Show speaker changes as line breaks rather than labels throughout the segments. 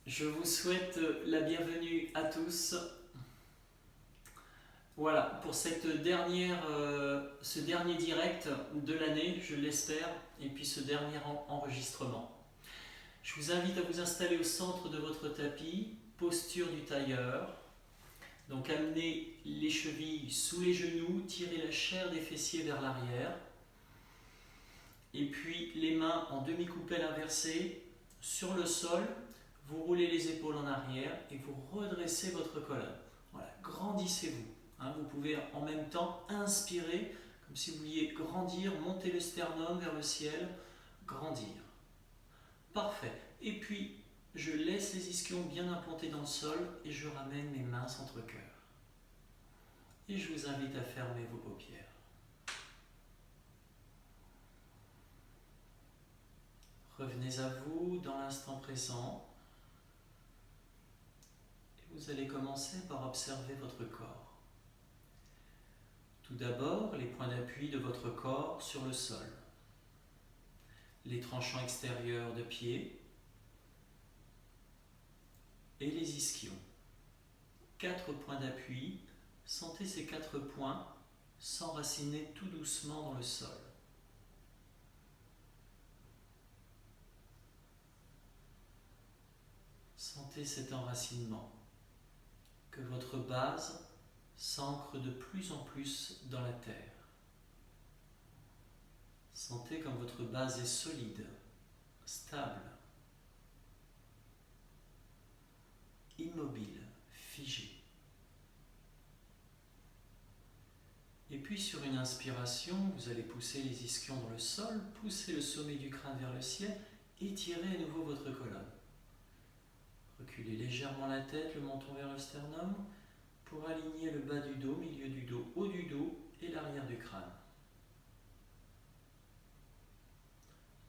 Je vous souhaite la bienvenue à tous. Voilà, pour ce dernier direct de l'année, je l'espère, et puis ce dernier enregistrement. Je vous invite à vous installer au centre de votre tapis, posture du tailleur. Donc amenez les chevilles sous les genoux, tirez la chair des fessiers vers l'arrière. Et puis les mains en demi-coupelle inversée sur le sol. Vous roulez les épaules en arrière et vous redressez votre colonne. Voilà, grandissez-vous. Vous pouvez en même temps inspirer, comme si vous vouliez grandir, monter le sternum vers le ciel, grandir. Parfait. Et puis, je laisse les ischions bien implantés dans le sol et je ramène mes mains centre-cœur. Et je vous invite à fermer vos paupières. Revenez à vous dans l'instant présent. Vous allez commencer par observer votre corps. Tout d'abord, les points d'appui de votre corps sur le sol. Les tranchants extérieurs de pied et les ischions. 4 points d'appui. Sentez ces 4 points s'enraciner tout doucement dans le sol. Sentez cet enracinement. Que votre base s'ancre de plus en plus dans la terre. Sentez comme votre base est solide, stable, immobile, figée. Et puis sur une inspiration, vous allez pousser les ischions dans le sol, pousser le sommet du crâne vers le ciel, étirez à nouveau votre colonne. Reculez légèrement la tête, le menton vers le sternum, pour aligner le bas du dos, milieu du dos, haut du dos et l'arrière du crâne.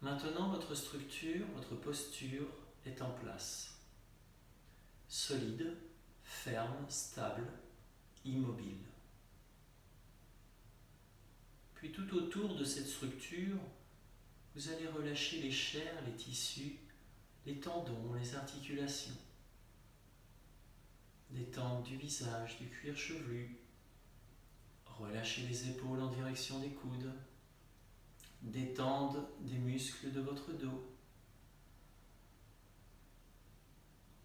Maintenant, votre structure, votre posture est en place. Solide, ferme, stable, immobile. Puis tout autour de cette structure, vous allez relâcher les chairs, les tissus, les tendons, les articulations. Détente du visage, du cuir chevelu. Relâchez les épaules en direction des coudes. Détente des muscles de votre dos,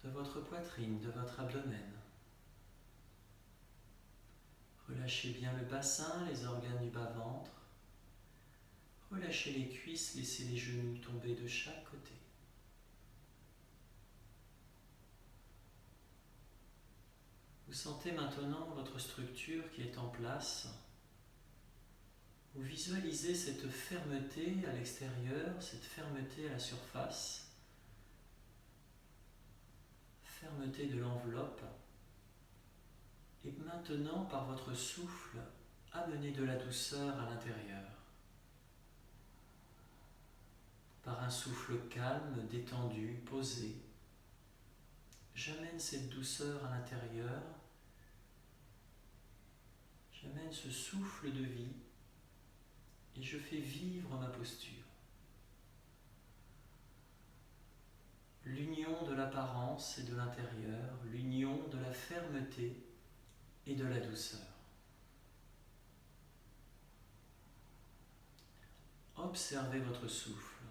de votre poitrine, de votre abdomen. Relâchez bien le bassin, les organes du bas-ventre. Relâchez les cuisses, laissez les genoux tomber de chaque côté. Vous sentez maintenant votre structure qui est en place. Vous visualisez cette fermeté à l'extérieur, cette fermeté à la surface, fermeté de l'enveloppe. Et maintenant, par votre souffle, amenez de la douceur à l'intérieur. Par un souffle calme, détendu, posé, j'amène cette douceur à l'intérieur. J'amène ce souffle de vie et je fais vivre ma posture. L'union de l'apparence et de l'intérieur, l'union de la fermeté et de la douceur. Observez votre souffle.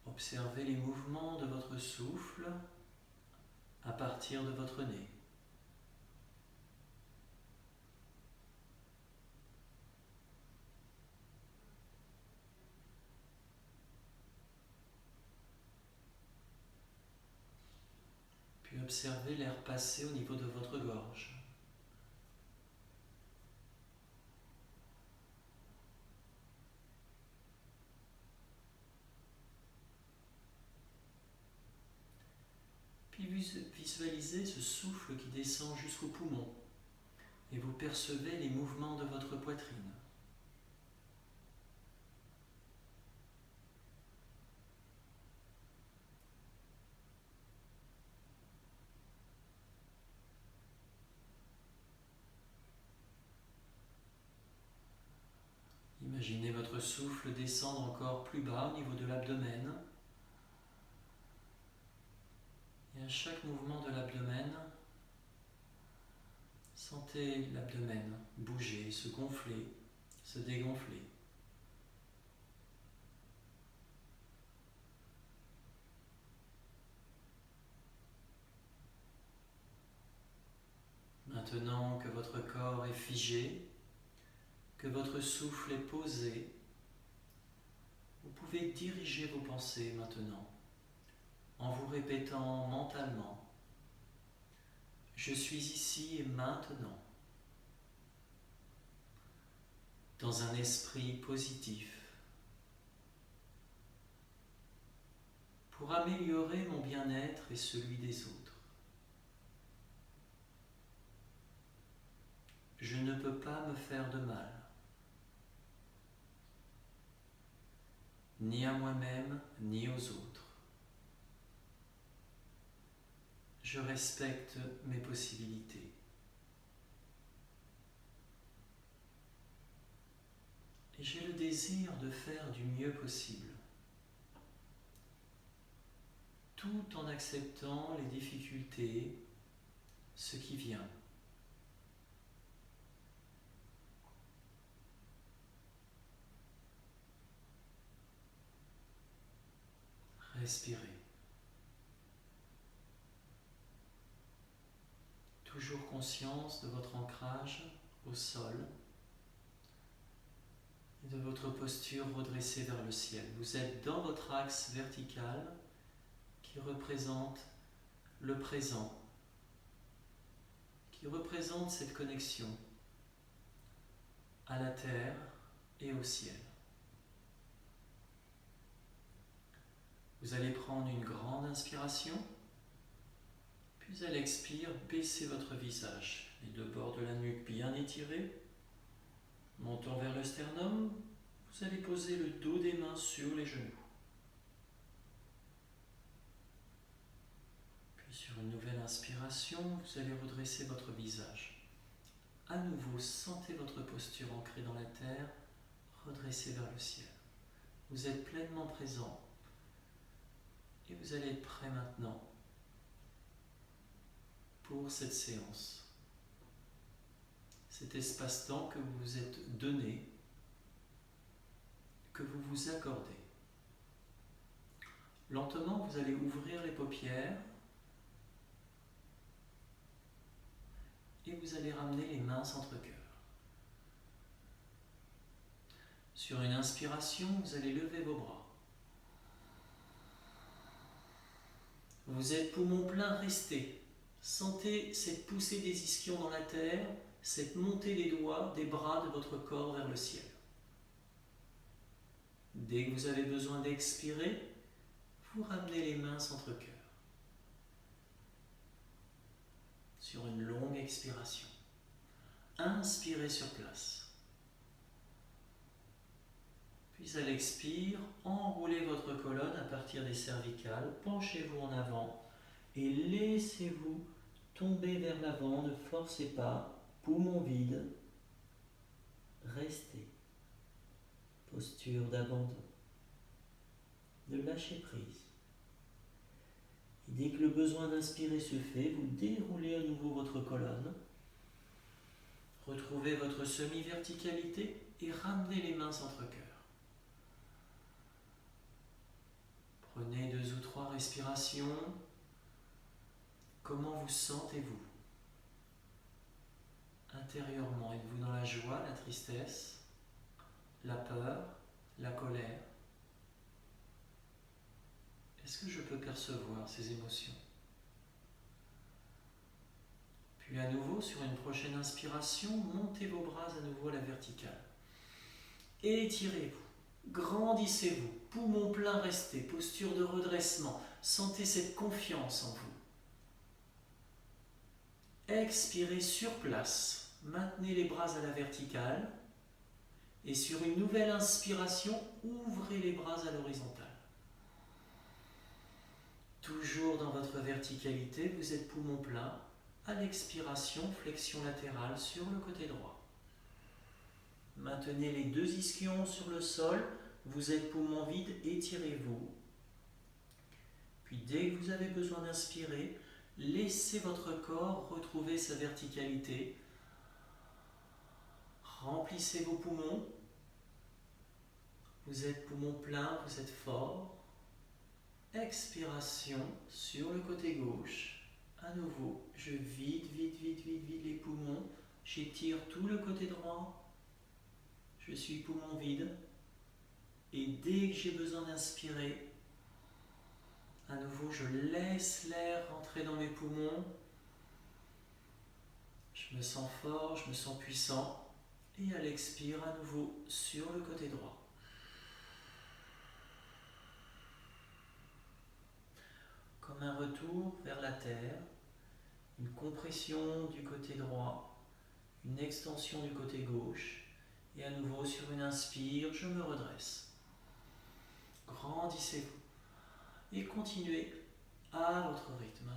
Observez les mouvements de votre souffle à partir de votre nez. Puis observez l'air passer au niveau de votre gorge. Puis visualisez ce souffle qui descend jusqu'au poumon et vous percevez les mouvements de votre poitrine. Imaginez votre souffle descendre encore plus bas au niveau de l'abdomen. Et à chaque mouvement de l'abdomen, sentez l'abdomen bouger, se gonfler, se dégonfler. Maintenant que votre corps est figé, que votre souffle est posé, vous pouvez diriger vos pensées maintenant en vous répétant mentalement « Je suis ici et maintenant » dans un esprit positif pour améliorer mon bien-être et celui des autres. Je ne peux pas me faire de mal, ni à moi-même, ni aux autres. Je respecte mes possibilités. Et j'ai le désir de faire du mieux possible, tout en acceptant les difficultés, ce qui vient. Respirez. Toujours conscience de votre ancrage au sol et de votre posture redressée vers le ciel. Vous êtes dans votre axe vertical qui représente le présent, qui représente cette connexion à la terre et au ciel. Vous allez prendre une grande inspiration, puis à l'expire, baissez votre visage, les deux bords de la nuque bien étirés, montant vers le sternum, vous allez poser le dos des mains sur les genoux. Puis sur une nouvelle inspiration, vous allez redresser votre visage. À nouveau, sentez votre posture ancrée dans la terre, redressée vers le ciel. Vous êtes pleinement présent et vous allez être prêt maintenant pour cette séance. Cet espace-temps que vous vous êtes donné, que vous vous accordez. Lentement, vous allez ouvrir les paupières et vous allez ramener les mains centre-cœur. Sur une inspiration, vous allez lever vos bras. Vous êtes poumon plein, restez. Sentez cette poussée des ischions dans la terre, cette montée des doigts, des bras de votre corps vers le ciel. Dès que vous avez besoin d'expirer, vous ramenez les mains centre-cœur. Sur une longue expiration. Inspirez sur place. Puis à l'expire, enroulez votre colonne à partir des cervicales, penchez-vous en avant et laissez-vous tomber vers l'avant, ne forcez pas, poumon vide, restez. Posture d'abandon, de lâcher prise. Et dès que le besoin d'inspirer se fait, vous déroulez à nouveau votre colonne, retrouvez votre semi-verticalité et ramenez les mains centre-cœur. Prenez 2 ou 3 respirations. Comment vous sentez-vous? Intérieurement, êtes-vous dans la joie, la tristesse, la peur, la colère? Est-ce que je peux percevoir ces émotions? Puis à nouveau, sur une prochaine inspiration, montez vos bras à nouveau à la verticale. Étirez-vous, grandissez-vous, poumon plein restez, posture de redressement. Sentez cette confiance en vous. Expirez sur place, maintenez les bras à la verticale et sur une nouvelle inspiration, ouvrez les bras à l'horizontale. Toujours dans votre verticalité, vous êtes poumon plein. À l'expiration, flexion latérale sur le côté droit. Maintenez les deux ischions sur le sol. Vous êtes poumon vide, étirez-vous. Puis dès que vous avez besoin d'inspirer, laissez votre corps retrouver sa verticalité. Remplissez vos poumons. Vous êtes poumon plein, vous êtes fort. Expiration sur le côté gauche. À nouveau, je vide les poumons. J'étire tout le côté droit. Je suis poumon vide. Et dès que j'ai besoin d'inspirer, à nouveau, je laisse l'air rentrer dans mes poumons. Je me sens fort, je me sens puissant. Et à l'expire, à nouveau, sur le côté droit. Comme un retour vers la terre, une compression du côté droit, une extension du côté gauche. Et à nouveau, sur une inspire, je me redresse. Grandissez-vous. Et continuez à votre rythme.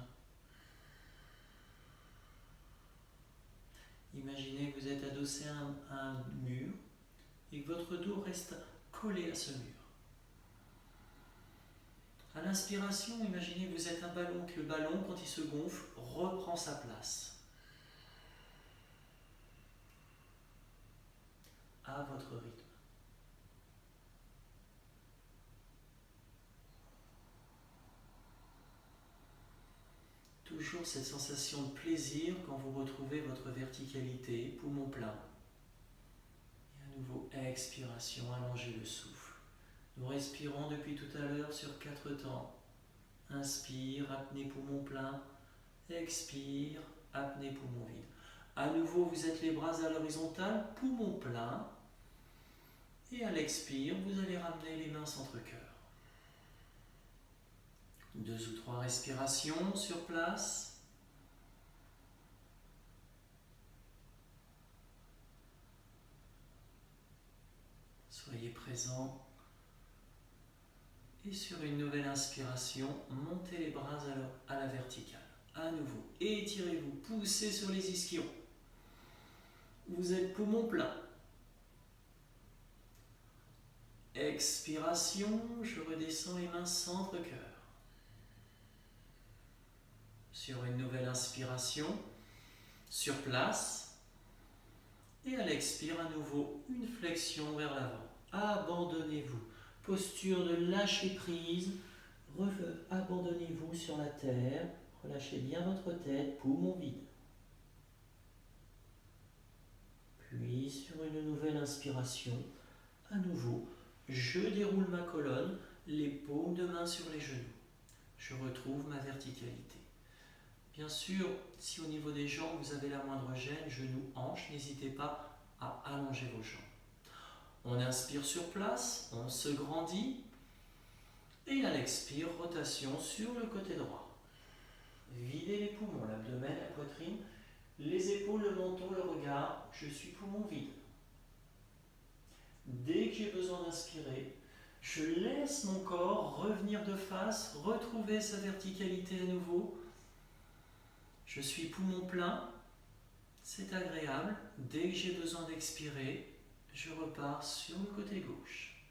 Imaginez que vous êtes adossé à un mur et que votre dos reste collé à ce mur. À l'inspiration, imaginez que vous êtes un ballon, que le ballon, quand il se gonfle, reprend sa place. À votre rythme. Toujours cette sensation de plaisir quand vous retrouvez votre verticalité, poumon plein. Et à nouveau, expiration, allongez le souffle. Nous respirons depuis tout à l'heure sur 4 temps. Inspire, apnée poumon plein. Expire, apnée poumon vide. À nouveau, vous êtes les bras à l'horizontale, poumon plein. Et à l'expire, vous allez ramener les mains centre-cœur. 2 ou 3 respirations sur place. Soyez présents. Et sur une nouvelle inspiration, montez les bras à la verticale. À nouveau, étirez-vous, poussez sur les ischions. Vous êtes poumon plein. Expiration, je redescends les mains centre-cœur. Sur une nouvelle inspiration, sur place. Et à l'expire, à nouveau, une flexion vers l'avant. Abandonnez-vous. Posture de lâcher prise. Abandonnez-vous sur la terre. Relâchez bien votre tête, poumon vide. Puis sur une nouvelle inspiration, à nouveau, je déroule ma colonne, les paumes de main sur les genoux. Je retrouve ma verticalité. Bien sûr, si au niveau des jambes vous avez la moindre gêne, genoux, hanches, n'hésitez pas à allonger vos jambes. On inspire sur place, on se grandit. Et à l'expire, rotation sur le côté droit. Videz les poumons, l'abdomen, la poitrine, les épaules, le menton, le regard. Je suis poumon vide. Dès que j'ai besoin d'inspirer, je laisse mon corps revenir de face, retrouver sa verticalité à nouveau. Je suis poumon plein, c'est agréable. Dès que j'ai besoin d'expirer, je repars sur le côté gauche.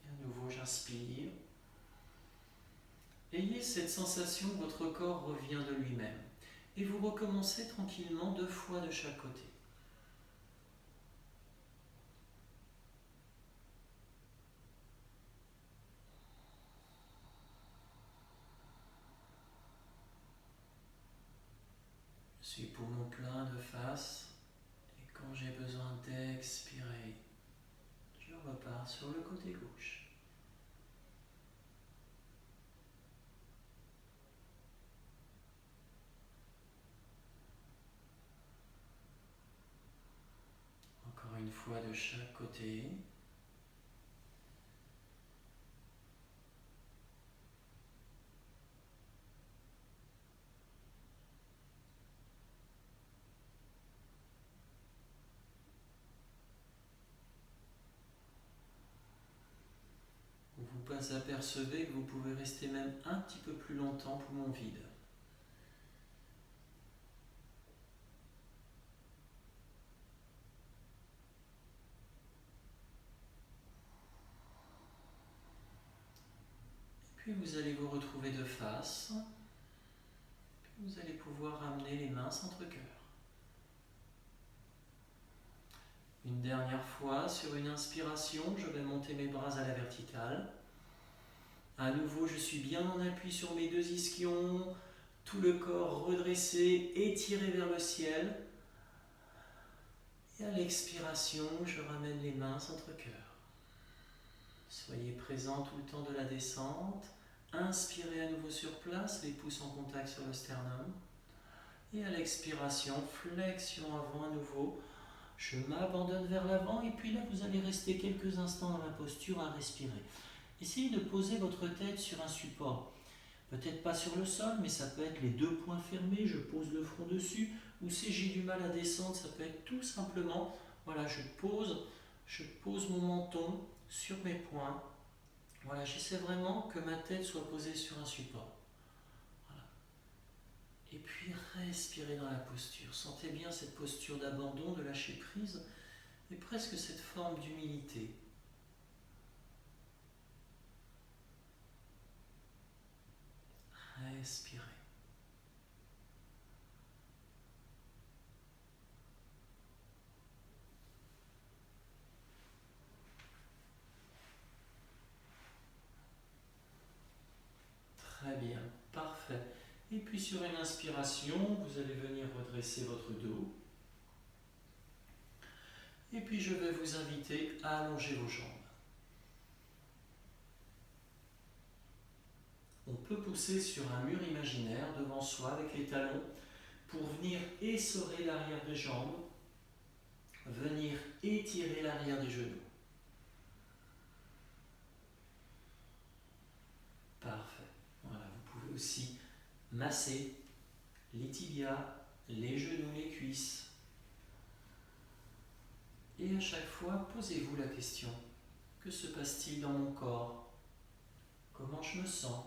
Et à nouveau, j'inspire. Ayez cette sensation que votre corps revient de lui-même. Et vous recommencez tranquillement 2 fois de chaque côté. Je suis poumon plein de face. Et quand j'ai besoin d'expirer, je repars sur le côté gauche. Encore une fois de chaque côté. Vous apercevez que vous pouvez rester même un petit peu plus longtemps poumon vide. Puis vous allez vous retrouver de face. Puis vous allez pouvoir ramener les mains centre-cœur. Une dernière fois, sur une inspiration, je vais monter mes bras à la verticale. À nouveau, je suis bien en appui sur mes deux ischions, tout le corps redressé, étiré vers le ciel. Et à l'expiration, je ramène les mains centre-cœur. Soyez présent tout le temps de la descente. Inspirez à nouveau sur place, les pouces en contact sur le sternum. Et à l'expiration, flexion avant à nouveau. Je m'abandonne vers l'avant et puis là, vous allez rester quelques instants dans la posture à respirer. Essayez de poser votre tête sur un support. Peut-être pas sur le sol, mais ça peut être les deux poings fermés, je pose le front dessus. Ou si j'ai du mal à descendre, ça peut être tout simplement, voilà, je pose mon menton sur mes poings. Voilà, j'essaie vraiment que ma tête soit posée sur un support. Voilà. Et puis respirez dans la posture. Sentez bien cette posture d'abandon, de lâcher prise, et presque cette forme d'humilité. Respirez. Très bien, parfait. Et puis sur une inspiration, vous allez venir redresser votre dos. Et puis je vais vous inviter à allonger vos jambes. On peut pousser sur un mur imaginaire devant soi avec les talons pour venir essorer l'arrière des jambes, venir étirer l'arrière des genoux. Parfait. Voilà, vous pouvez aussi masser les tibias, les genoux, les cuisses. Et à chaque fois, posez-vous la question, que se passe-t-il dans mon corps? Comment je me sens?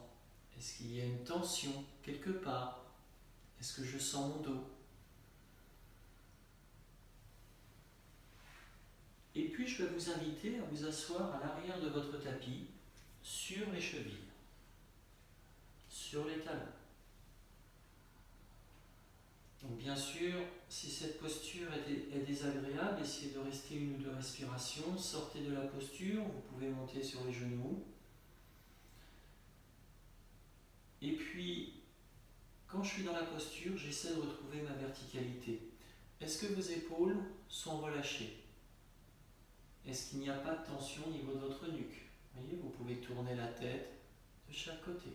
Est-ce qu'il y a une tension quelque part? Est-ce que je sens mon dos? Et puis je vais vous inviter à vous asseoir à l'arrière de votre tapis, sur les chevilles, sur les talons. Donc bien sûr, si cette posture est désagréable, essayez de rester une ou deux respirations, sortez de la posture, vous pouvez monter sur les genoux. Et puis, quand je suis dans la posture, j'essaie de retrouver ma verticalité. Est-ce que vos épaules sont relâchées? Est-ce qu'il n'y a pas de tension au niveau de votre nuque? Vous voyez, vous pouvez tourner la tête de chaque côté.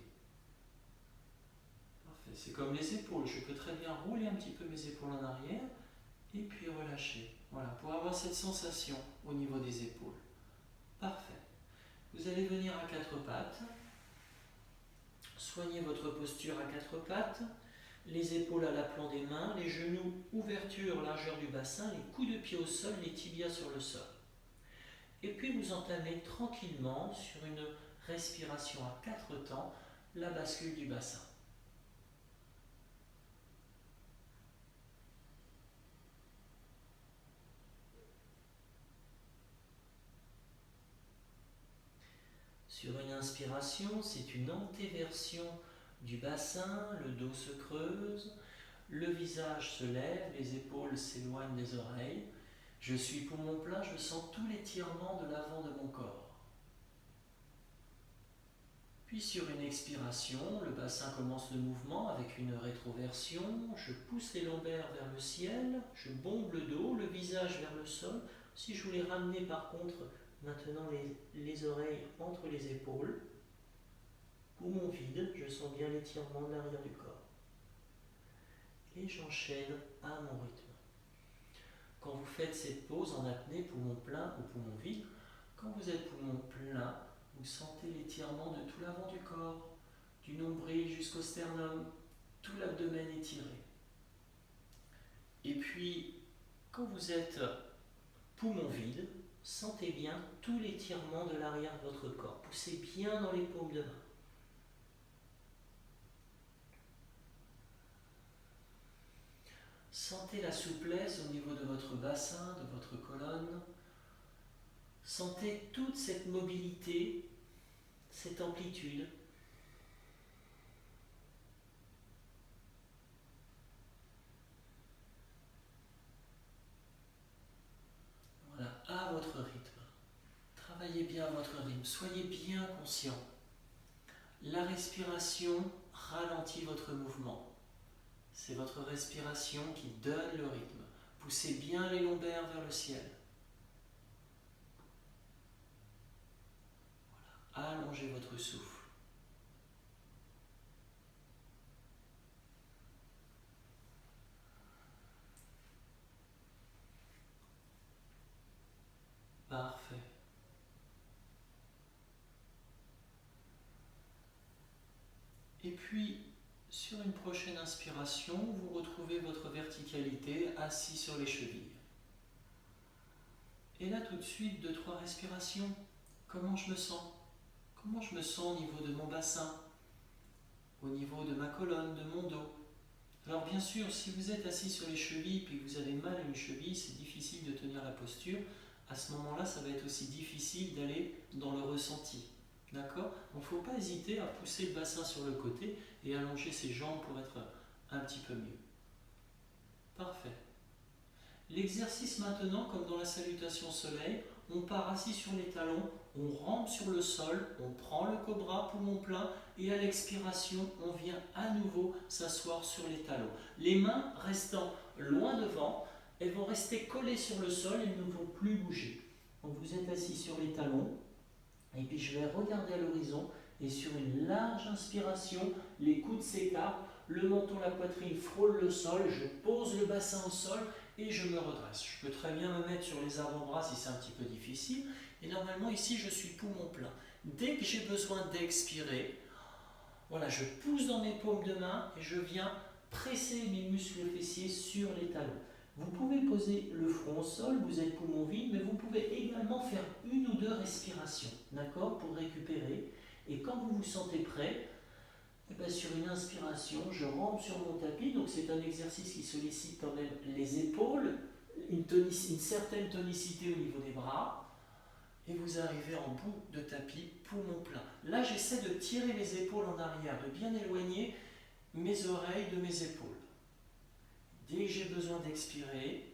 Parfait. C'est comme les épaules. Je peux très bien rouler un petit peu mes épaules en arrière et puis relâcher. Voilà, pour avoir cette sensation au niveau des épaules. Parfait. Vous allez venir à quatre pattes. Soignez votre posture à quatre pattes. Les épaules à l'aplan des mains, les genoux, ouverture, largeur du bassin, les coups de pied au sol, les tibias sur le sol. Et puis vous entamez tranquillement sur une respiration à quatre temps la bascule du bassin. Sur une inspiration, c'est une antéversion du bassin, le dos se creuse, le visage se lève, les épaules s'éloignent des oreilles. Je suis poumon plein, je sens tout l'étirement de l'avant de mon corps. Puis sur une expiration, le bassin commence le mouvement avec une rétroversion. Je pousse les lombaires vers le ciel, je bombe le dos, le visage vers le sol. Si je voulais ramener par contre maintenant les oreilles entre les épaules, poumon vide, je sens bien l'étirement de l'arrière du corps. Et j'enchaîne à mon rythme. Quand vous faites cette pause en apnée, poumon plein ou poumon vide, quand vous êtes poumon plein, vous sentez l'étirement de tout l'avant du corps, du nombril jusqu'au sternum, tout l'abdomen étiré. Et puis, quand vous êtes poumon vide, sentez bien tout l'étirement de l'arrière de votre corps. Poussez bien dans les paumes de main. Sentez la souplesse au niveau de votre bassin, de votre colonne. Sentez toute cette mobilité, cette amplitude travaillez bien à votre rythme, soyez bien conscient. La respiration ralentit votre mouvement. C'est votre respiration qui donne le rythme. Poussez bien les lombaires vers le ciel. Voilà. Allongez votre souffle. Parfait. Et puis, sur une prochaine inspiration, vous retrouvez votre verticalité assis sur les chevilles. Et là, tout de suite, 2-3 respirations. Comment je me sens? Comment je me sens au niveau de mon bassin? Au niveau de ma colonne, de mon dos? Alors bien sûr, si vous êtes assis sur les chevilles et que vous avez mal à une cheville, c'est difficile de tenir la posture. À ce moment-là, ça va être aussi difficile d'aller dans le ressenti. D'accord? Donc il ne faut pas hésiter à pousser le bassin sur le côté et allonger ses jambes pour être un petit peu mieux. Parfait. L'exercice maintenant, comme dans la salutation soleil, on part assis sur les talons, on rampe sur le sol, on prend le cobra, poumon plein, et à l'expiration, on vient à nouveau s'asseoir sur les talons. Les mains restant loin devant, elles vont rester collées sur le sol, elles ne vont plus bouger. Donc vous êtes assis sur les talons, et puis je vais regarder à l'horizon, et sur une large inspiration, les coudes s'écartent, le menton, la poitrine frôle le sol, je pose le bassin au sol, et je me redresse. Je peux très bien me mettre sur les avant-bras si c'est un petit peu difficile. Et normalement, ici, je suis poumon plein. Dès que j'ai besoin d'expirer, voilà, je pousse dans mes paumes de main et je viens presser mes muscles fessiers sur les talons. Vous pouvez poser le front au sol, vous êtes poumon vide, mais vous pouvez également faire 1 ou 2 respirations, d'accord, pour récupérer. Et quand vous vous sentez prêt, et bien sur une inspiration, je rampe sur mon tapis, donc c'est un exercice qui sollicite quand même les épaules, une certaine tonicité au niveau des bras, et vous arrivez en bout de tapis, poumon plein. Là, j'essaie de tirer les épaules en arrière, de bien éloigner mes oreilles de mes épaules. Dès que j'ai besoin d'expirer,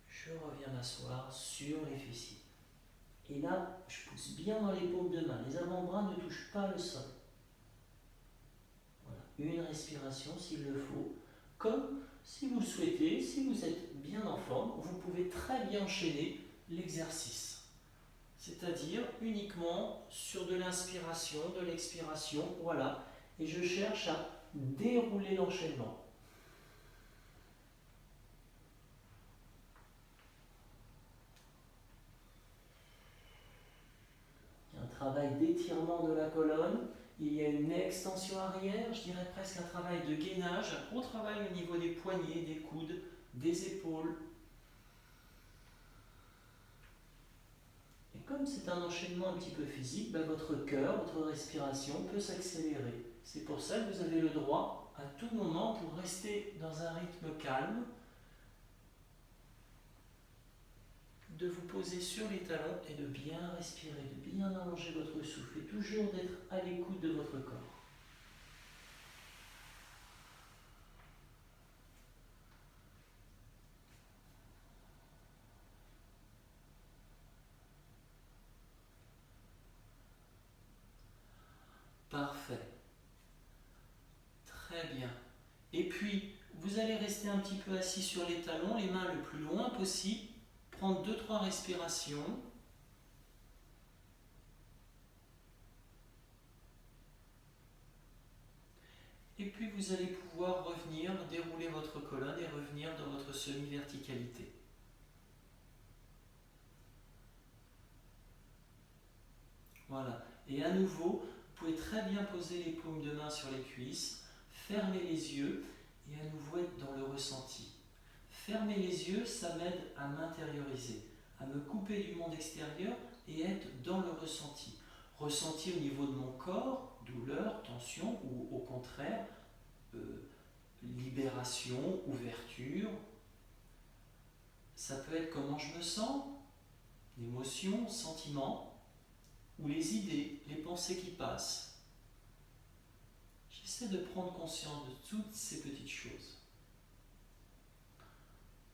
je reviens m'asseoir sur les fessiers. Et là, je pousse bien dans les paumes de main, les avant-bras ne touchent pas le sol. Une respiration s'il le faut, comme si vous le souhaitez, si vous êtes bien en forme, vous pouvez très bien enchaîner l'exercice. C'est-à-dire uniquement sur de l'inspiration, de l'expiration, voilà. Et je cherche à dérouler l'enchaînement. Il y a un travail d'étirement de la colonne. Il y a une extension arrière, je dirais presque un travail de gainage, un gros travail au niveau des poignets, des coudes, des épaules. Et comme c'est un enchaînement un petit peu physique, votre cœur, votre respiration peut s'accélérer. C'est pour ça que vous avez le droit à tout moment pour rester dans un rythme calme, de vous poser sur les talons et de bien respirer, de bien allonger votre souffle et toujours d'être à l'écoute de votre corps. Parfait. Très bien. Et puis, vous allez rester un petit peu assis sur les talons, les mains le plus loin possible, prendre 2-3 respirations. Et puis vous allez pouvoir revenir, dérouler votre colonne et revenir dans votre semi-verticalité. Voilà. Et à nouveau, vous pouvez très bien poser les paumes de main sur les cuisses, fermer les yeux et à nouveau être dans le ressenti. Fermer les yeux, ça m'aide à m'intérioriser, à me couper du monde extérieur et être dans le ressenti. Ressenti au niveau de mon corps, douleur, tension ou au contraire, libération, ouverture. Ça peut être comment je me sens, l'émotion, sentiment, ou les idées, les pensées qui passent. J'essaie de prendre conscience de toutes ces petites choses.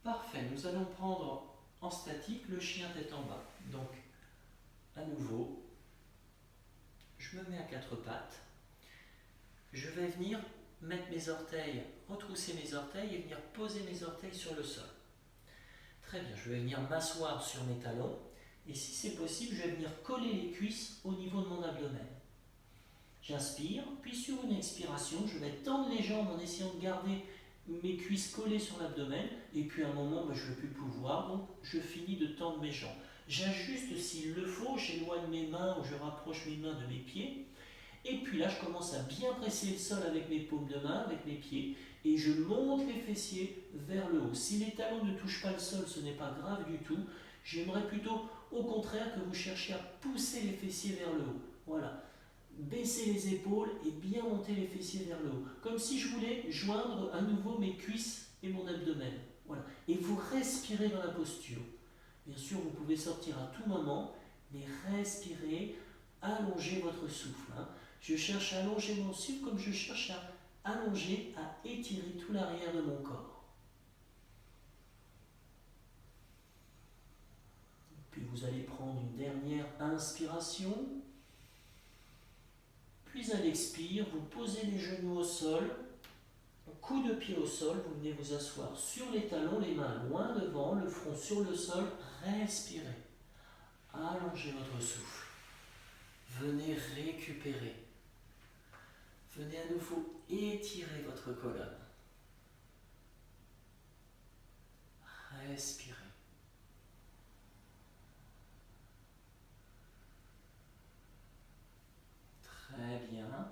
Parfait, nous allons prendre en statique le chien tête en bas. Donc, à nouveau, je me mets à quatre pattes. Je vais venir mettre mes orteils, retrousser mes orteils et venir poser mes orteils sur le sol. Très bien, je vais venir m'asseoir sur mes talons et si c'est possible, je vais venir coller les cuisses au niveau de mon abdomen. J'inspire, puis sur une expiration, je vais tendre les jambes en essayant de garder mes cuisses collées sur l'abdomen et puis à un moment, je ne vais plus pouvoir, donc je finis de tendre mes jambes. J'ajuste s'il le faut, j'éloigne mes mains ou je rapproche mes mains de mes pieds. Et puis là, je commence à bien presser le sol avec mes paumes de main, avec mes pieds, et je monte les fessiers vers le haut. Si les talons ne touchent pas le sol, ce n'est pas grave du tout. J'aimerais plutôt, au contraire, que vous cherchiez à pousser les fessiers vers le haut. Voilà. Baisser les épaules et bien monter les fessiers vers le haut. Comme si je voulais joindre à nouveau mes cuisses et mon abdomen. Voilà. Et vous respirez dans la posture. Bien sûr, vous pouvez sortir à tout moment, mais respirez, allongez votre souffle. Je cherche à allonger mon souffle comme je cherche à allonger, à étirer tout l'arrière de mon corps. Puis vous allez prendre une dernière inspiration. Puis à l'expire, vous posez les genoux au sol, coup de pied au sol, vous venez vous asseoir sur les talons, les mains loin devant, le front sur le sol, respirez. Allongez votre souffle. Venez récupérer. Venez à nouveau étirer votre colonne. Respirez. Très bien.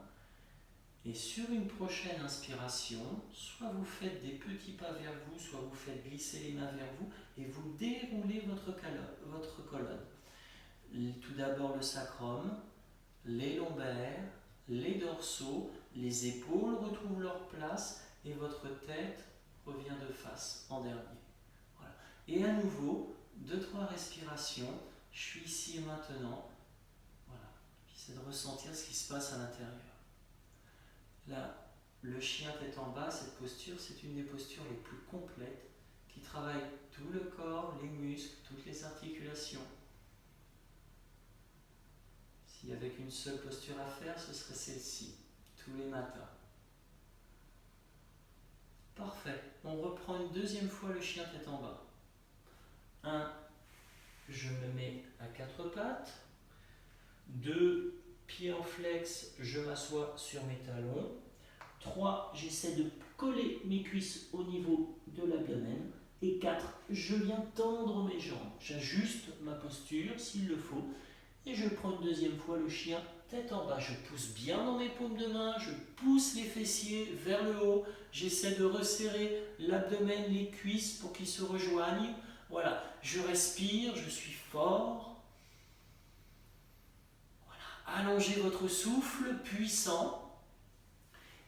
Et sur une prochaine inspiration, soit vous faites des petits pas vers vous, soit vous faites glisser les mains vers vous et vous déroulez votre colonne. Tout d'abord le sacrum, les lombaires, les dorsaux, les épaules retrouvent leur place et votre tête revient de face en dernier. Voilà. Et à nouveau, 2-3 respirations. Je suis ici et maintenant. Voilà. J'essaie de ressentir ce qui se passe à l'intérieur. Là, le chien tête en bas, cette posture, c'est une des postures les plus complètes qui travaille tout le corps, les muscles, toutes les articulations. S'il y avait qu'une seule posture à faire, ce serait celle-ci, tous les matins. Parfait. On reprend une deuxième fois le chien tête en bas. 1, je me mets à quatre pattes. 2, pieds en flex, je m'assois sur mes talons. 3, j'essaie de coller mes cuisses au niveau de l'abdomen. Et 4, je viens tendre mes jambes. J'ajuste ma posture s'il le faut. Et je prends une deuxième fois le chien tête en bas. Je pousse bien dans mes paumes de main, je pousse les fessiers vers le haut. J'essaie de resserrer l'abdomen, les cuisses pour qu'ils se rejoignent. Voilà, je respire, je suis fort. Voilà, allongez votre souffle puissant.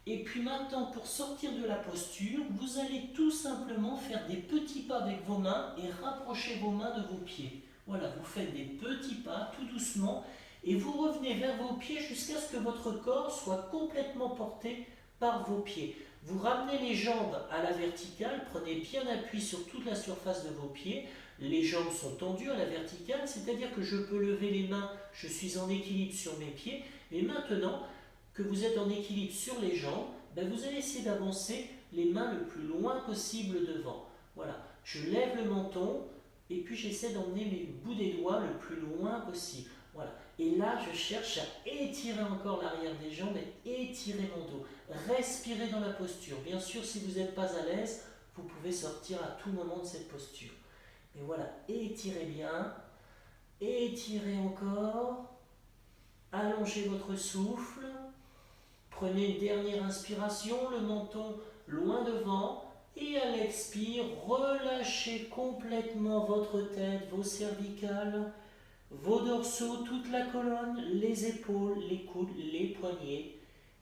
Et puis maintenant, pour sortir de la posture, vous allez tout simplement faire des petits pas avec vos mains et rapprocher vos mains de vos pieds. Voilà, vous faites des petits pas tout doucement et vous revenez vers vos pieds jusqu'à ce que votre corps soit complètement porté par vos pieds. Vous ramenez les jambes à la verticale, prenez bien appui sur toute la surface de vos pieds. Les jambes sont tendues à la verticale, c'est-à-dire que je peux lever les mains, je suis en équilibre sur mes pieds. Et maintenant que vous êtes en équilibre sur les jambes, vous allez essayer d'avancer les mains le plus loin possible devant. Voilà, je lève le menton et puis j'essaie d'emmener mes bouts des doigts le plus loin possible. Voilà. Et là, je cherche à étirer encore l'arrière des jambes et étirer mon dos. Respirez dans la posture. Bien sûr, si vous n'êtes pas à l'aise, vous pouvez sortir à tout moment de cette posture. Mais voilà, étirez bien. Étirez encore. Allongez votre souffle. Prenez une dernière inspiration, le menton loin devant. Et à l'expire, relâchez complètement votre tête, vos cervicales, vos dorsaux, toute la colonne, les épaules, les coudes, les poignets.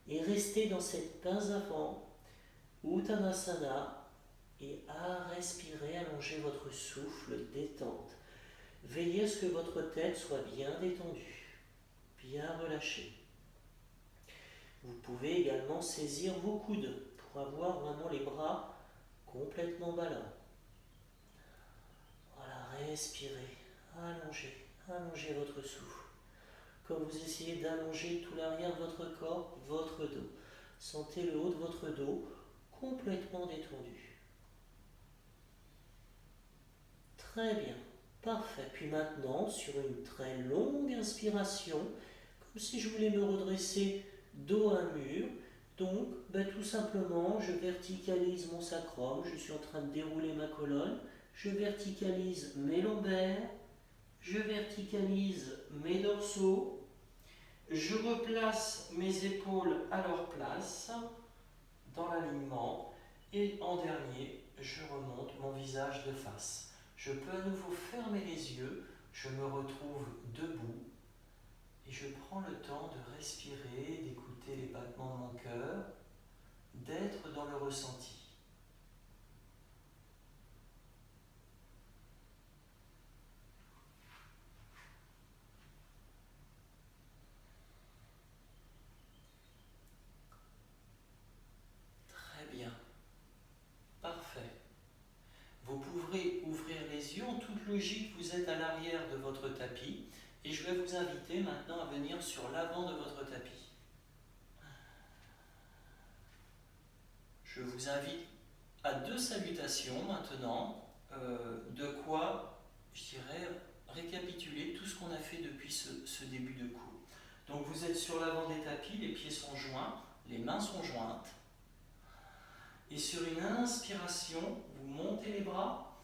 Et restez dans cette pince avant, Uttanasana, et à respirer, allongez votre souffle, détente. Veillez à ce que votre tête soit bien détendue, bien relâchée. Vous pouvez également saisir vos coudes pour avoir vraiment les bras complètement ballants. Voilà, respirez, allongez,
Allongez votre souffle. Quand vous essayez d'allonger tout l'arrière de votre corps, votre dos. Sentez le haut de votre dos complètement détendu. Très bien, parfait. Puis maintenant, sur une très longue inspiration, comme si je voulais me redresser dos à un mur. Donc, tout simplement, je verticalise mon sacrum, je suis en train de dérouler ma colonne, je verticalise mes lombaires, je verticalise mes dorsaux, je replace mes épaules à leur place, dans l'alignement, et en dernier, je remonte mon visage de face. Je peux à nouveau fermer les yeux, je me retrouve debout, et je prends le temps de respirer, d'écouter les battements de mon cœur, d'être dans le ressenti. Très bien, parfait. Vous pourrez ouvrir les yeux. En toute logique, vous êtes à l'arrière de votre tapis et je vais vous inviter maintenant à venir sur l'avant de votre tapis. Je vous invite à 2 salutations maintenant, de quoi, je dirais, récapituler tout ce qu'on a fait depuis ce début de cours. Donc vous êtes sur l'avant des tapis, les pieds sont joints, les mains sont jointes. Et sur une inspiration, vous montez les bras,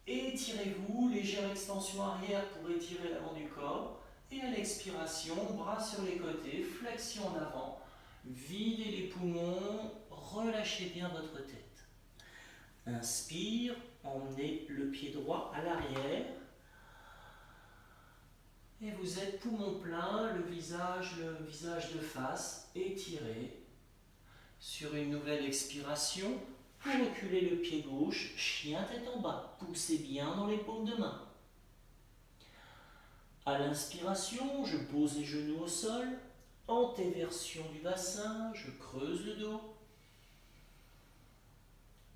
étirez-vous, légère extension arrière pour étirer l'avant du corps. Et à l'expiration, bras sur les côtés, flexion en avant, videz les poumons, relâchez bien votre tête. Inspire, emmenez le pied droit à l'arrière. Et vous êtes poumon plein, le visage de face, étiré. Sur une nouvelle expiration, vous reculez le pied gauche, chien tête en bas, poussez bien dans les paumes de main. À l'inspiration, je pose les genoux au sol, antéversion du bassin, je creuse le dos.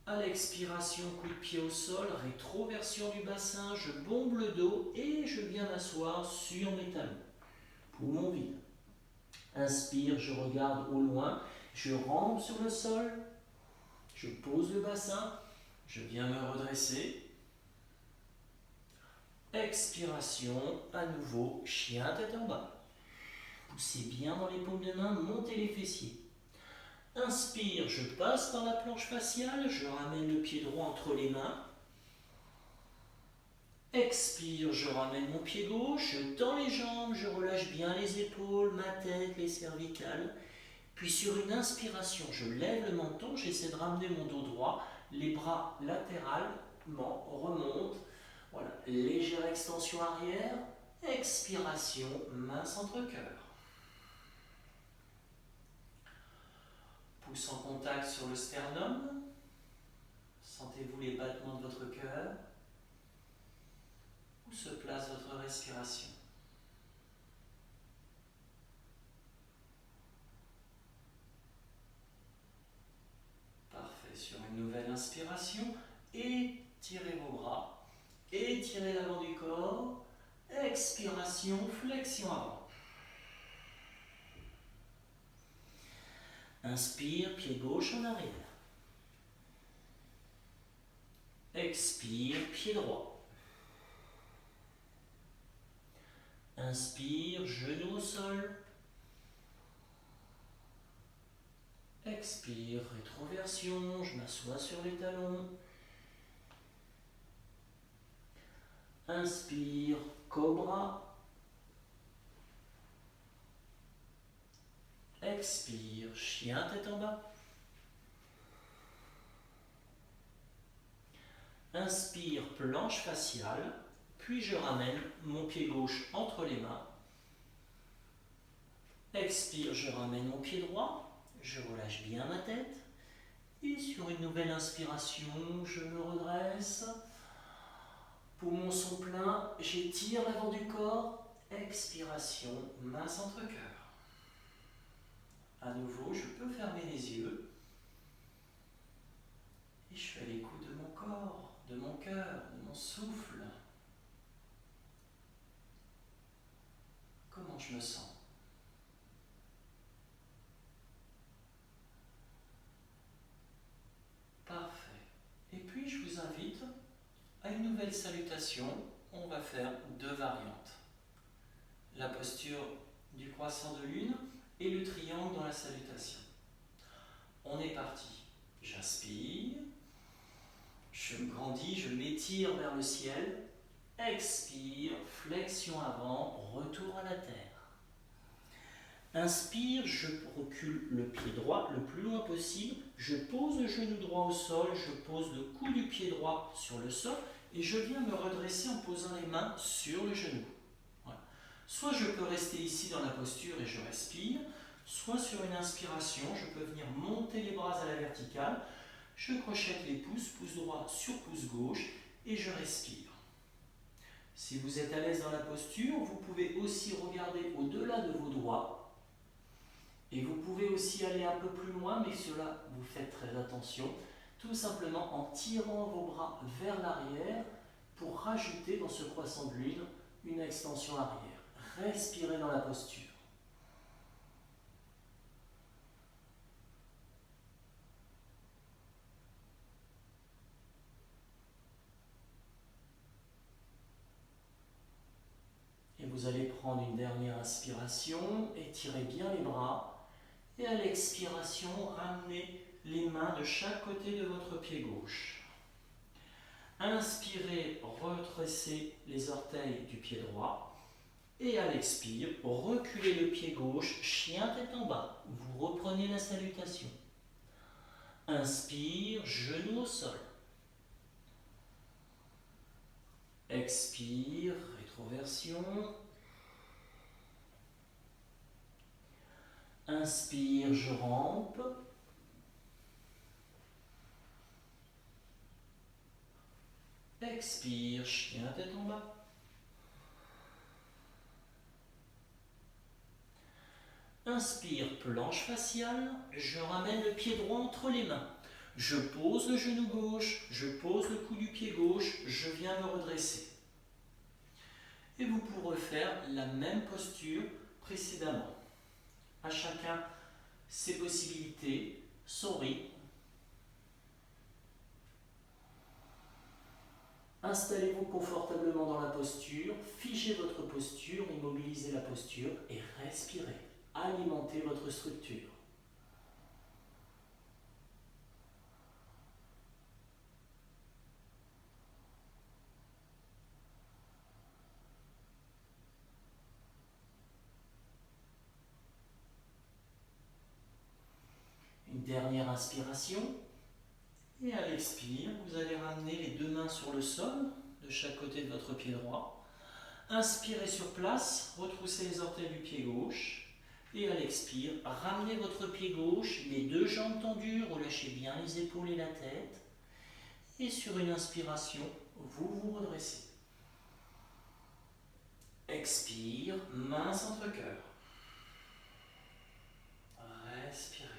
À l'expiration, coup de pied au sol, rétroversion du bassin, je bombe le dos et je viens m'asseoir sur mes talons. Poumon vide. Inspire, je regarde au loin, je rampe sur le sol, je pose le bassin, je viens me redresser. Expiration, à nouveau, chien tête en bas. Poussez bien dans les paumes de main, montez les fessiers. Inspire, je passe par la planche faciale, je ramène le pied droit entre les mains. Expire, je ramène mon pied gauche, je tends les jambes, je relâche bien les épaules, ma tête, les cervicales. Puis sur une inspiration, je lève le menton, j'essaie de ramener mon dos droit, les bras latéralement remontent. Voilà, légère extension arrière, expiration, main centre-cœur. Pouce en contact sur le sternum. Sentez-vous les battements de votre cœur. Où se place votre respiration? Parfait. Sur une nouvelle inspiration, étirez vos bras. Étirez l'avant du corps. Expiration, flexion avant. Inspire, pied gauche en arrière. Expire, pied droit. Inspire, genou au sol. Expire, rétroversion, je m'assois sur les talons. Inspire, cobra. Expire, chien tête en bas. Inspire, planche faciale, puis je ramène mon pied gauche entre les mains. Expire, je ramène mon pied droit, je relâche bien ma tête. Et sur une nouvelle inspiration, je me redresse. Poumons sont pleins, j'étire l'avant du corps. Expiration, main centre-cœur. À nouveau, je peux fermer les yeux. Et je suis à l'écoute de mon corps, de mon cœur, de mon souffle.
je me sens. Parfait. Et puis je vous invite à une nouvelle salutation. On va faire 2 variantes. La posture du croissant de lune et le triangle dans la salutation. On est parti. J'inspire. Je me grandis, je m'étire vers le ciel. Expire, flexion avant, retour à la terre. Inspire, je recule le pied droit le plus loin possible. Je pose le genou droit au sol, je pose le cou du pied droit sur le sol et je viens me redresser en posant les mains sur le genou. Voilà. Soit je peux rester ici dans la posture et je respire, soit sur une inspiration, je peux venir monter les bras à la verticale. Je crochette les pouces, pouce droit sur pouce gauche et je respire. Si vous êtes à l'aise dans la posture, vous pouvez aussi regarder au-delà de vos doigts et vous pouvez aussi aller un peu plus loin, mais cela, vous faites très attention, tout simplement en tirant vos bras vers l'arrière pour rajouter dans ce croissant de lune une extension arrière. Respirez dans la posture. Et vous allez prendre une dernière inspiration, étirez bien les bras. Et à l'expiration, ramenez les mains de chaque côté de votre pied gauche. Inspirez, retroussez les orteils du pied droit. Et à l'expire, reculez le pied gauche, chien tête en bas. Vous reprenez la salutation. Inspire, genou au sol. Expire, rétroversion. Inspire, je rampe. Expire, chien tête en bas. Inspire, planche faciale. Je ramène le pied droit entre les mains. Je pose le genou gauche, je pose le cou du pied gauche, je viens me redresser. Et vous pourrez faire la même posture précédemment. À chacun ses possibilités, son rythme. Installez-vous confortablement dans la posture, figez votre posture, immobilisez la posture et respirez. Alimentez votre structure. Une dernière inspiration. Et à l'expire, vous allez ramener les 2 mains sur le sol, de chaque côté de votre pied droit. Inspirez sur place, retroussez les orteils du pied gauche. Et à l'expire, ramenez votre pied gauche, les 2 jambes tendues, relâchez bien les épaules et la tête. Et sur une inspiration, vous vous redressez. Expire, main centre cœur. Respirez.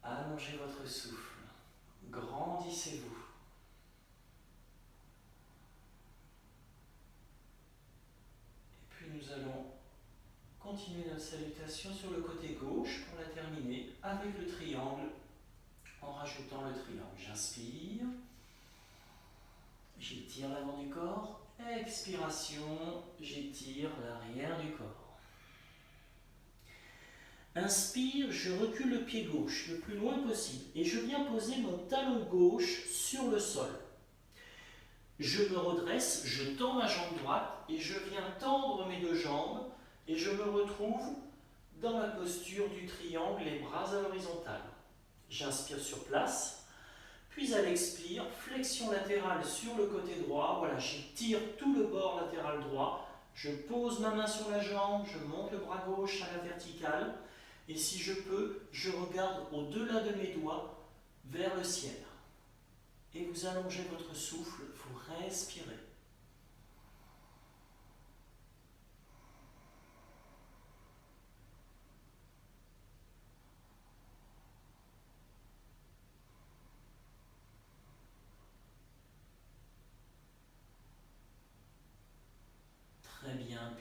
Allongez votre souffle. Grandissez-vous. Et puis nous allons continuer notre salutation sur le côté gauche pour la terminer avec le triangle en rajoutant le triangle. J'inspire. J'étire l'avant du corps. Expiration, j'étire l'arrière du corps. Inspire, je recule le pied gauche le plus loin possible et je viens poser mon talon gauche sur le sol. Je me redresse, je tends ma jambe droite et je viens tendre mes 2 jambes et je me retrouve dans la posture du triangle, les bras à l'horizontale. J'inspire sur place, puis à l'expire, flexion latérale sur le côté droit. Voilà, j'étire tout le bord latéral droit. Je pose ma main sur la jambe, je monte le bras gauche à la verticale. Et si je peux, je regarde au-delà de mes doigts vers le ciel. Et vous allongez votre souffle, vous respirez.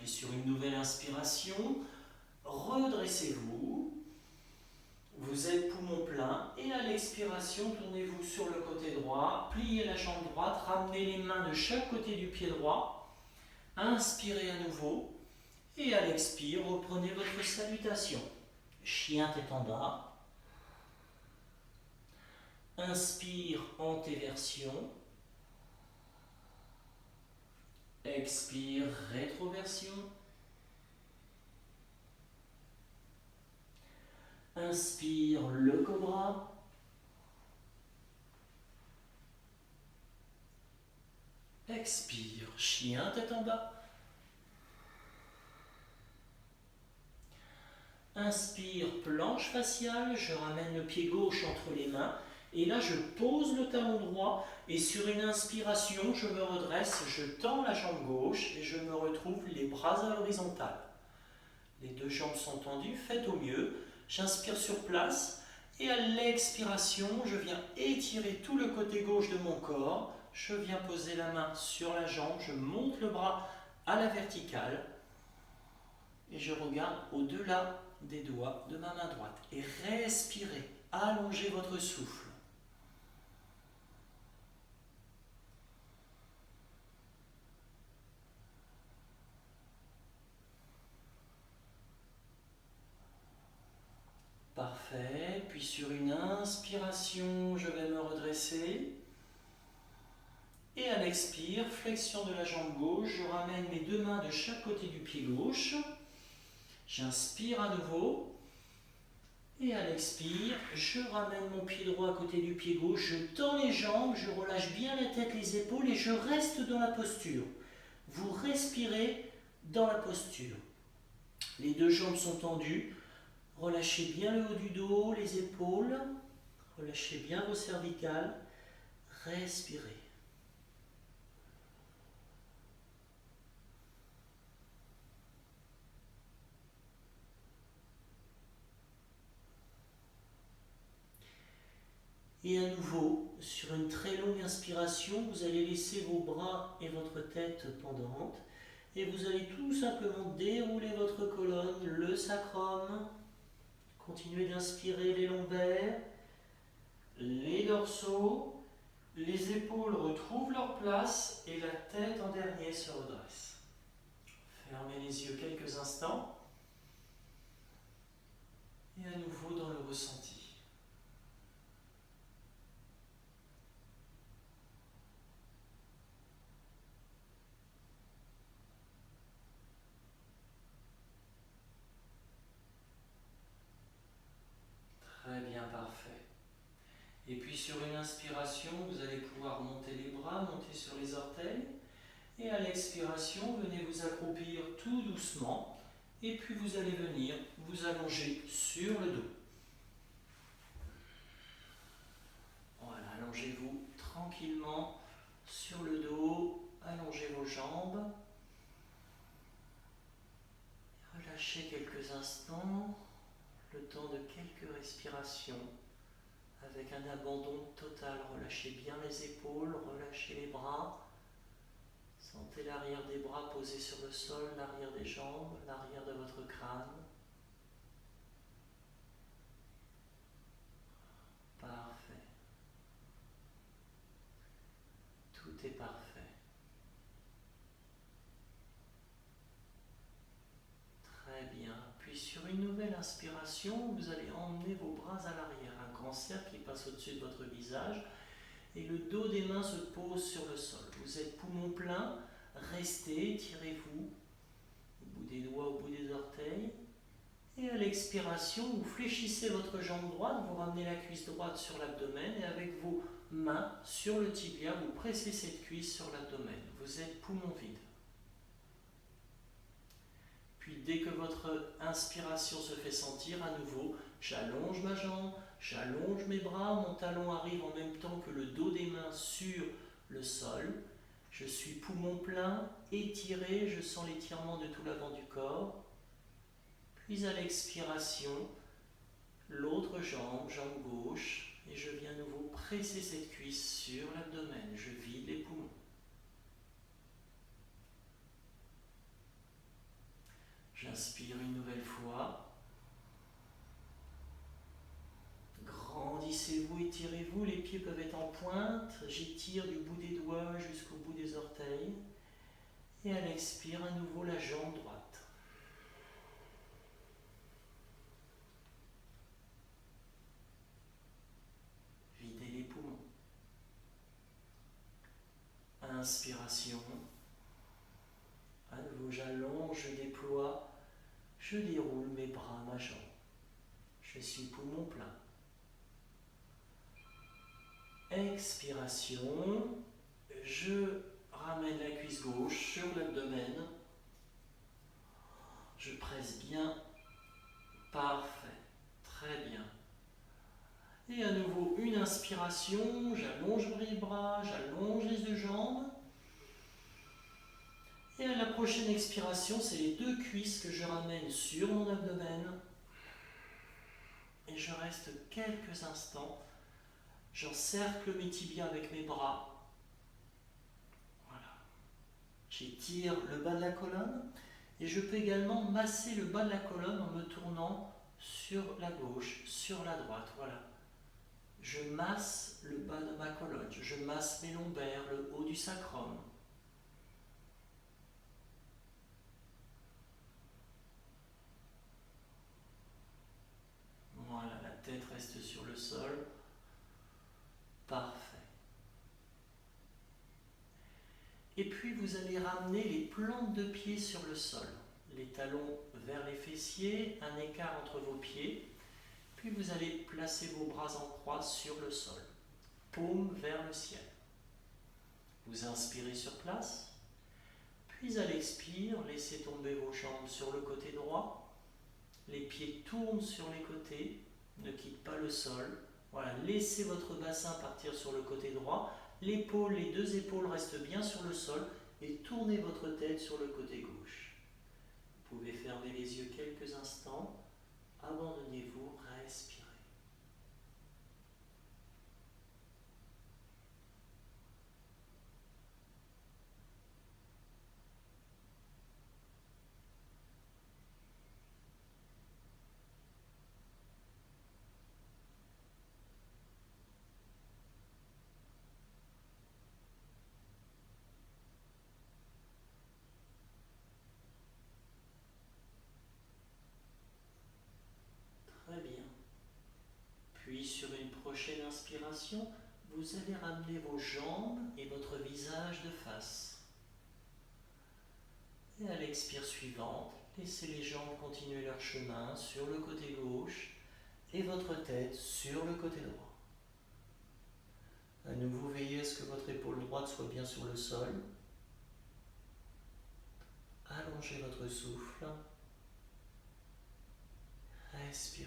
puis sur une nouvelle inspiration, redressez-vous. Vous êtes poumon plein et à l'expiration, tournez-vous sur le côté droit, pliez la jambe droite, ramenez les mains de chaque côté du pied droit. Inspirez à nouveau et à l'expire, reprenez votre salutation. Chien tête en bas. Inspire, antéversion. Expire, rétroversion. Inspire, le cobra. Expire, chien tête en bas. Inspire, planche faciale, je ramène le pied gauche entre les mains et là je pose le talon droit et sur une inspiration je me redresse, je tends la jambe gauche et je me retrouve les bras à l'horizontale. Les deux jambes sont tendues, faites au mieux. J'inspire sur place et à l'expiration je viens étirer tout le côté gauche de mon corps. Je viens poser la main sur la jambe, je monte le bras à la verticale et je regarde au-delà des doigts de ma main droite. Et respirez, allongez votre souffle. Parfait, puis sur une inspiration, je vais me redresser. Et à l'expire, flexion de la jambe gauche, je ramène mes deux mains de chaque côté du pied gauche. J'inspire à nouveau. Et à l'expire, je ramène mon pied droit à côté du pied gauche, je tends les jambes, je relâche bien la tête, les épaules et je reste dans la posture. Vous respirez dans la posture. Les deux jambes sont tendues. Relâchez bien le haut du dos, les épaules. Relâchez bien vos cervicales. Respirez. Et à nouveau, sur une très longue inspiration, vous allez laisser vos bras et votre tête pendantes. Et vous allez tout simplement dérouler votre colonne, le sacrum. Continuez d'inspirer les lombaires, les dorsaux. Les épaules retrouvent leur place et la tête en dernier se redresse. Fermez les yeux quelques instants. Et à nouveau dans le ressenti. Très bien, parfait. Et puis sur une inspiration, vous allez pouvoir monter les bras, monter sur les orteils. Et à l'expiration, venez vous accroupir tout doucement. Et puis vous allez venir vous allonger sur le dos. Voilà, allongez-vous tranquillement sur le dos. Allongez vos jambes. Relâchez quelques instants. Le temps de quelques respirations. Avec un abandon total, relâchez bien les épaules, relâchez les bras. Sentez l'arrière des bras posé sur le sol, l'arrière des jambes, l'arrière de votre crâne. Parfait. Tout est parfait. Très bien. Puis sur une nouvelle inspiration, vous allez emmener vos bras à l'arrière. Un grand cercle qui passe au-dessus de votre visage. Et le dos des mains se pose sur le sol. Vous êtes poumon plein, restez, tirez-vous au bout des doigts, au bout des orteils. Et à l'expiration, vous fléchissez votre jambe droite, vous ramenez la cuisse droite sur l'abdomen et avec vos mains sur le tibia, vous pressez cette cuisse sur l'abdomen. Vous êtes poumon vide. Puis dès que votre inspiration se fait sentir à nouveau, j'allonge ma jambe, j'allonge mes bras, mon talon arrive en même temps que le dos des mains sur le sol. Je suis poumon plein, étiré, je sens l'étirement de tout l'avant du corps. Puis à l'expiration, l'autre jambe, jambe gauche, et je viens à nouveau presser cette cuisse sur l'abdomen. Je vide les poumons.
J'inspire une nouvelle fois. Grandissez-vous, étirez-vous, les pieds peuvent être en pointe. J'étire du bout des doigts jusqu'au bout des orteils. Et à l'expire, à nouveau la jambe droite. Videz les poumons. Inspiration. À nouveau, j'allonge, je déploie, je déroule mes bras, ma jambe. Je suis poumon plein. Expiration. Je ramène la cuisse gauche sur l'abdomen. Je presse bien. Parfait. Très bien. Et à nouveau, une inspiration. J'allonge les bras, j'allonge les deux jambes. Et à la prochaine expiration, c'est les deux cuisses que je ramène sur mon abdomen. Et je reste quelques instants. J'encercle mes tibias avec mes bras. Voilà. J'étire le bas de la colonne. Et je peux également masser le bas de la colonne en me tournant sur la gauche, sur la droite. Voilà. Je masse le bas de ma colonne. Je masse mes lombaires, le haut du sacrum. Voilà, la tête reste sur le sol. Parfait. Et puis vous allez ramener les plantes de pied sur le sol. Les talons vers les fessiers, un écart entre vos pieds. Puis vous allez placer vos bras en croix sur le sol. Paume vers le ciel. Vous inspirez sur place. Puis à l'expire, laissez tomber vos jambes sur le côté droit. Les pieds tournent sur les côtés. Ne quittent pas le sol. Voilà, laissez votre bassin partir sur le côté droit. Les deux épaules restent bien sur le sol et tournez votre tête sur le côté gauche. Vous pouvez fermer les yeux quelques instants. Abandonnez-vous, respirez. Très bien. Puis sur une prochaine inspiration, vous allez ramener vos jambes et votre visage de face. Et à l'expire suivante, laissez les jambes continuer leur chemin sur le côté gauche et votre tête sur le côté droit. À nouveau, veillez à ce que votre épaule droite soit bien sur le sol. Allongez votre souffle. Respirez.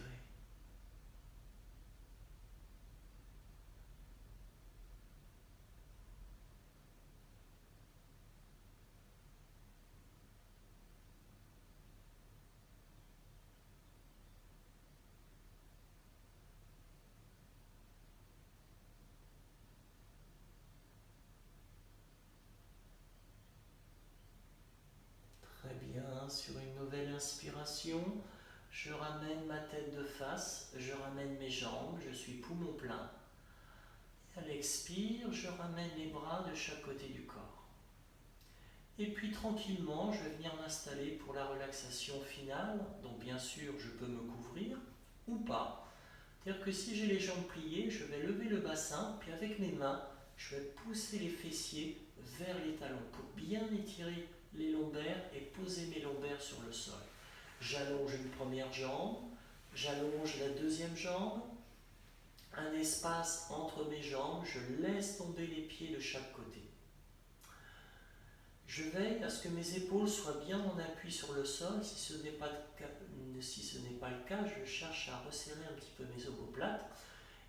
Très bien, sur une nouvelle inspiration, je ramène ma tête de face, je ramène mes jambes, je suis poumon plein. Et à l'expire, je ramène les bras de chaque côté du corps. Et puis tranquillement, je vais venir m'installer pour la relaxation finale. Donc bien sûr, je peux me couvrir ou pas. C'est-à-dire que si j'ai les jambes pliées, je vais lever le bassin, puis avec mes mains, je vais pousser les fessiers vers les talons pour bien étirer les lombaires et poser mes lombaires sur le sol. J'allonge une première jambe, j'allonge la deuxième jambe, un espace entre mes jambes, je laisse tomber les pieds de chaque côté. Je veille à ce que mes épaules soient bien en appui sur le sol. Si ce n'est pas le cas, je cherche à resserrer un petit peu mes omoplates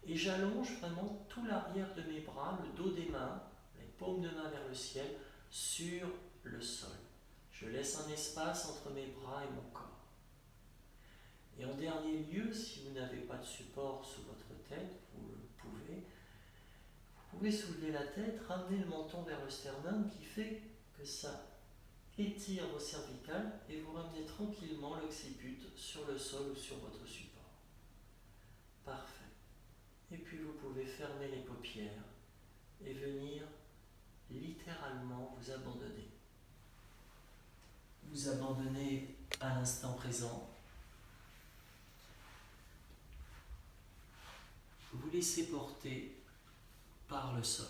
et j'allonge vraiment tout l'arrière de mes bras, le dos des mains, les paumes de main vers le ciel, sur le sol. Je laisse un espace entre mes bras et mon corps. Et en dernier lieu, si vous n'avez pas de support sous votre tête, vous pouvez soulever la tête, ramener le menton vers le sternum qui fait que ça
étire vos cervicales et vous ramenez tranquillement l'occiput sur le sol ou sur votre support. Parfait. Et puis vous pouvez fermer les paupières et venir littéralement vous abandonner. Vous abandonnez à l'instant présent. Vous laissez porter par le sol.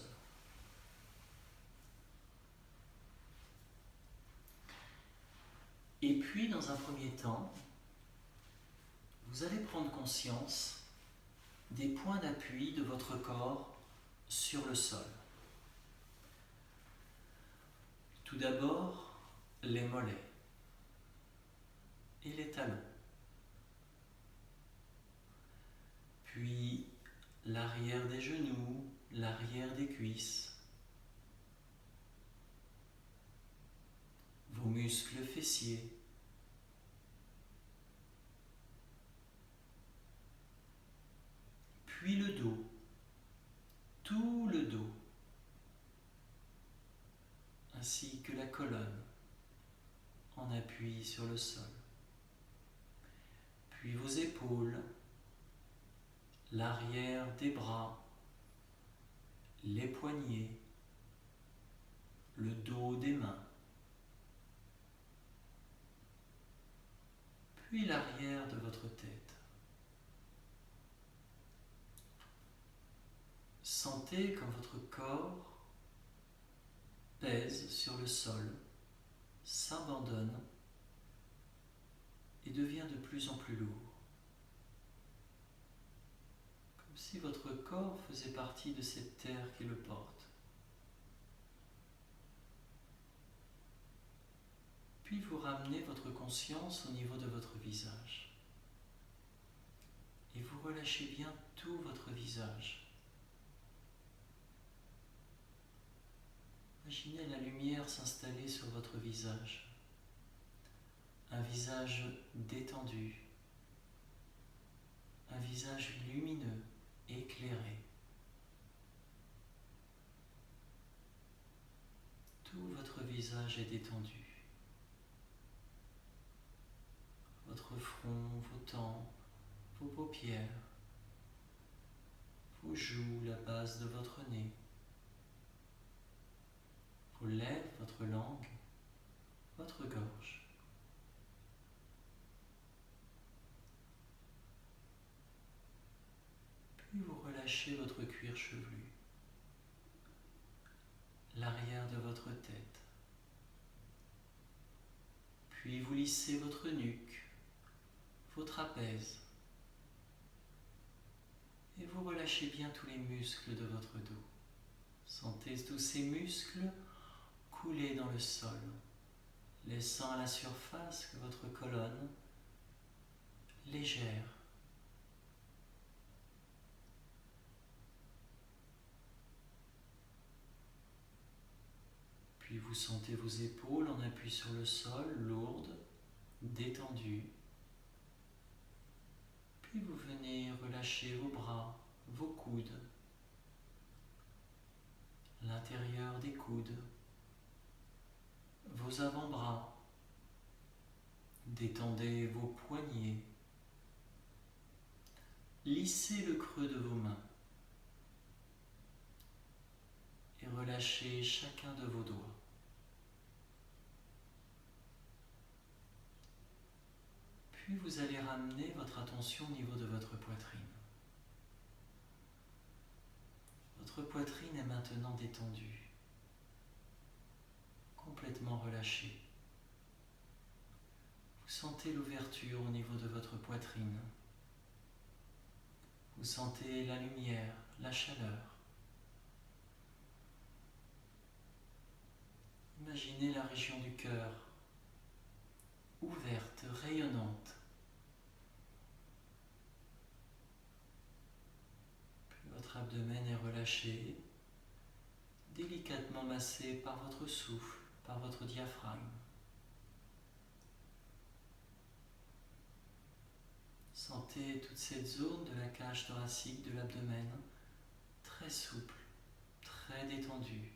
Et puis, dans un premier temps, vous allez prendre conscience des points d'appui de votre corps sur le sol. Tout d'abord, les mollets et les talons. Puis, l'arrière des genoux, l'arrière des cuisses, vos muscles fessiers, puis le dos, tout le dos, ainsi que la colonne en appui sur le sol, puis vos épaules, l'arrière des bras, les poignets, le dos des mains, puis l'arrière de votre tête. Sentez comme votre corps pèse sur le sol, s'abandonne et devient de plus en plus lourd. Comme si votre corps faisait partie de cette terre qui le porte. Puis vous ramenez votre conscience au niveau de votre visage. Et vous relâchez bien tout votre visage. Imaginez la lumière s'installer sur votre visage. Un visage détendu. Un visage lumineux, éclairé. Tout votre visage est détendu. Votre front, vos tempes, vos paupières, vos joues, la base de votre nez, vos lèvres, votre langue, votre gorge. Puis vous relâchez votre cuir chevelu, l'arrière de votre tête. Puis vous lissez votre nuque, vos trapèzes. Et vous relâchez bien tous les muscles de votre dos. Sentez tous ces muscles couler dans le sol, laissant à la surface que votre colonne légère. Puis vous sentez vos épaules en appui sur le sol, lourdes, détendues. Puis vous venez relâcher vos bras, vos coudes, l'intérieur des coudes, vos avant-bras. Détendez vos poignets. Lissez le creux de vos mains. Et relâchez chacun de vos doigts. Puis vous allez ramener votre attention au niveau de votre poitrine. Votre poitrine est maintenant détendue, complètement relâchée. Vous sentez l'ouverture au niveau de votre poitrine. Vous sentez la lumière, la chaleur. Imaginez la région du cœur, ouverte, rayonnante. Puis votre abdomen est relâché, délicatement massé par votre souffle, par votre diaphragme. Sentez toute cette zone de la cage thoracique, de l'abdomen, très souple, très détendue.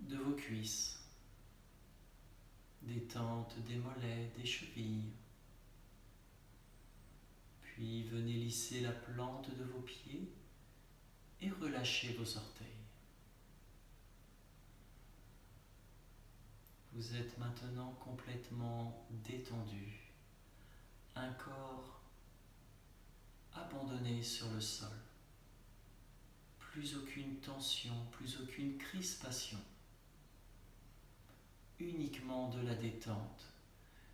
de vos cuisses, détente des mollets, des chevilles. Puis venez lisser la plante de vos pieds et relâchez vos orteils. Vous êtes maintenant complètement détendu, un corps abandonné sur le sol. Plus aucune tension, plus aucune crispation. Uniquement de la détente,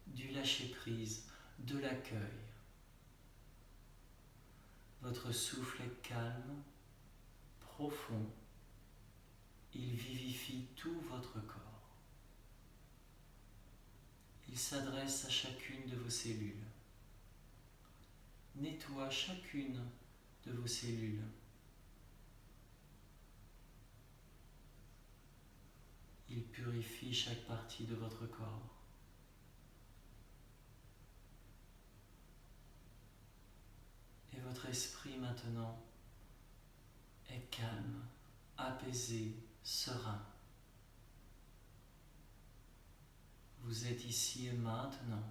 du lâcher-prise, de l'accueil. Votre souffle est calme, profond. Il vivifie tout votre corps. Il s'adresse à chacune de vos cellules. Nettoie chacune de vos cellules. Il purifie chaque partie de votre corps. Et votre esprit maintenant est calme, apaisé, serein. Vous êtes ici et maintenant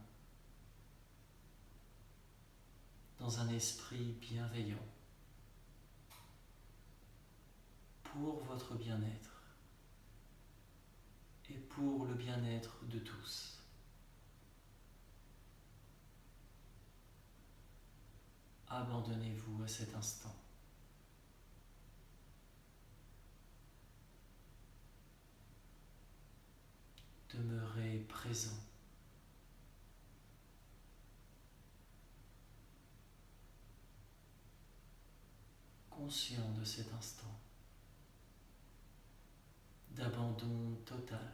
dans un esprit bienveillant pour votre bien-être et pour le bien-être de tous. Abandonnez-vous à cet instant. Demeurez présent. Conscient de cet instant d'abandon total.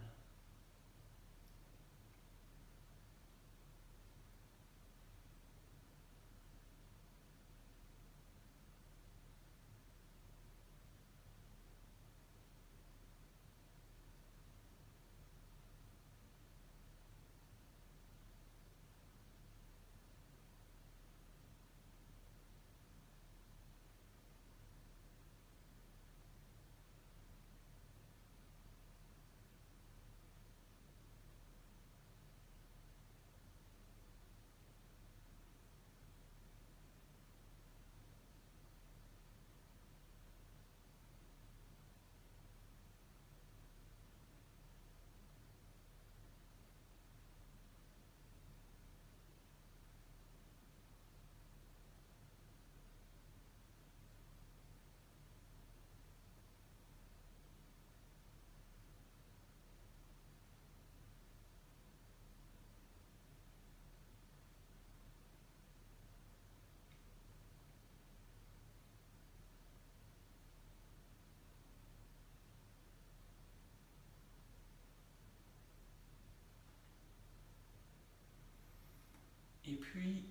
Et puis,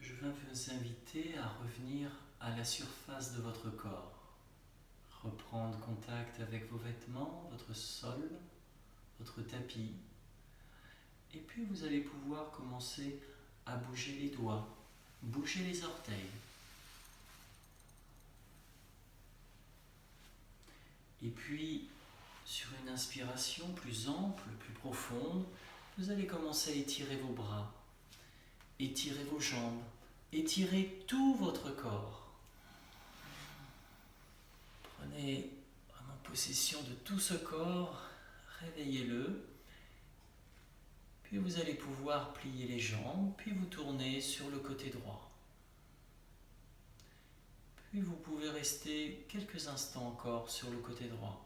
je vais vous inviter à revenir à la surface de votre corps. Reprendre contact avec vos vêtements, votre sol, votre tapis. Et puis vous allez pouvoir commencer à bouger les doigts, bouger les orteils. Et puis, sur une inspiration plus ample, plus profonde, vous allez commencer à étirer vos bras, étirer vos jambes, étirer tout votre corps. Prenez vraiment possession de tout ce corps, réveillez-le. Puis vous allez pouvoir plier les jambes, puis vous tourner sur le côté droit. Puis vous pouvez rester quelques instants encore sur le côté droit.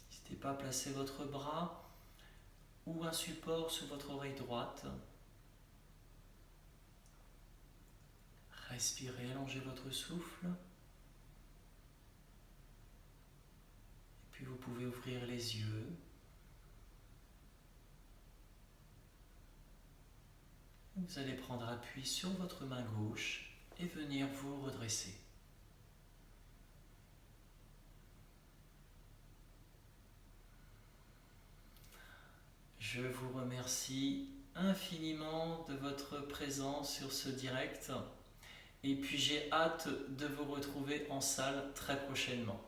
N'hésitez pas à placer votre bras ou un support sur votre oreille droite. Respirez, allongez votre souffle. Et puis vous pouvez ouvrir les yeux. Vous allez prendre appui sur votre main gauche et venir vous redresser. Je vous remercie infiniment de votre présence sur ce direct et puis j'ai hâte de vous retrouver en salle très prochainement.